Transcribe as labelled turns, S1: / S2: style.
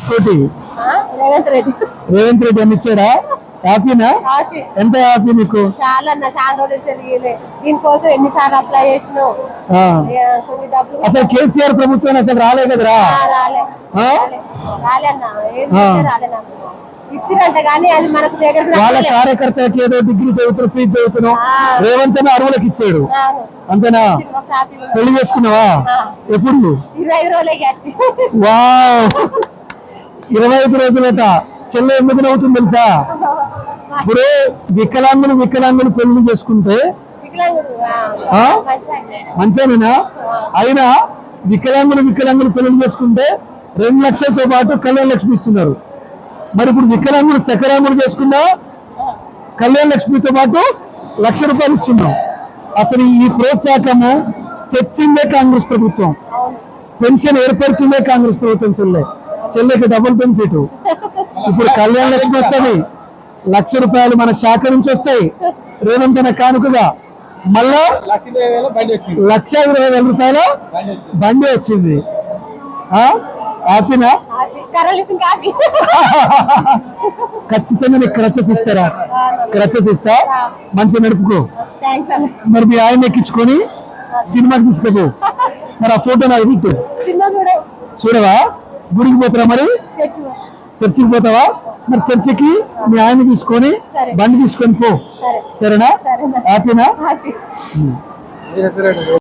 S1: Scooty?
S2: Revanth
S1: Reddy అని ఇచ్చాడా? హ్యాపీనా? ఎంత హ్యాపీ నీకు?
S2: చాలా దీనికోసం ఎన్నిసార్లు అప్లై చేసినావు.
S1: అసలు కేసీఆర్ ప్రభుత్వం అసలు రాలే కదరా?
S2: ఇచ్చిరంట కానీ అది మనకు
S1: వాళ్ళ కార్యకర్తకి ఏదో డిగ్రీ చదువుతున్నావు, పీజీ చదువుతున్నావు, రేవంత్ అని అరువులకు ఇచ్చాడు అంతేనా? పెళ్లి చేసుకున్నావా? ఎప్పుడు?
S2: 25 రోజులే.
S1: వావ్, 25 రోజులట. చెల్లె ఎందుకు నవ్వుతుంది తెలుసా? ఇప్పుడు వికలాంగులు పెళ్లి చేసుకుంటే మంచిగానేనా? అయినా వికలాంగులు పెళ్లి చేసుకుంటే 2 లక్షలతో పాటు కళ్యాణ లక్ష్మి ఇస్తున్నారు. మరి ఇప్పుడు వికలాంగులు సకలాంగులు చేసుకున్నా కళ్యాణ లక్ష్మితో పాటు 1,00,000 రూపాయలు ఇస్తున్నాం. అసలు ఈ ప్రోత్సాహము తెచ్చిందే కాంగ్రెస్ ప్రభుత్వం, పెన్షన్ ఏర్పరిచిందే కాంగ్రెస్ ప్రభుత్వం. చెల్లెకి డబుల్ బెనిఫిట్. ఇప్పుడు కళ్యాణ లక్ష్మి వస్తుంది, 1,00,000 రూపాయలు మన శాఖ నుంచి వస్తాయి రేవంత్ అన్న కానుకగా. మళ్ళా 1,20,000 రూపాయల బండి వచ్చింది. హ్యాపీనా? ఖచ్చితంగా నీకు క్రచెస్ ఇస్తారా? క్రచెస్ ఇస్తా, మంచిగా నడుపుకో. మరి మీ ఆయన ఎక్కించుకొని సినిమాకి తీసుకెళ్ళి మరి ఆ ఫోటో నాకు పెట్టు. చూడవా? గుడికి పోతారా? మరి చర్చికి పోతావా? మరి చర్చికి మీ ఆయన తీసుకొని బండి తీసుకొని పో. సరేనా? హ్యాపీనా?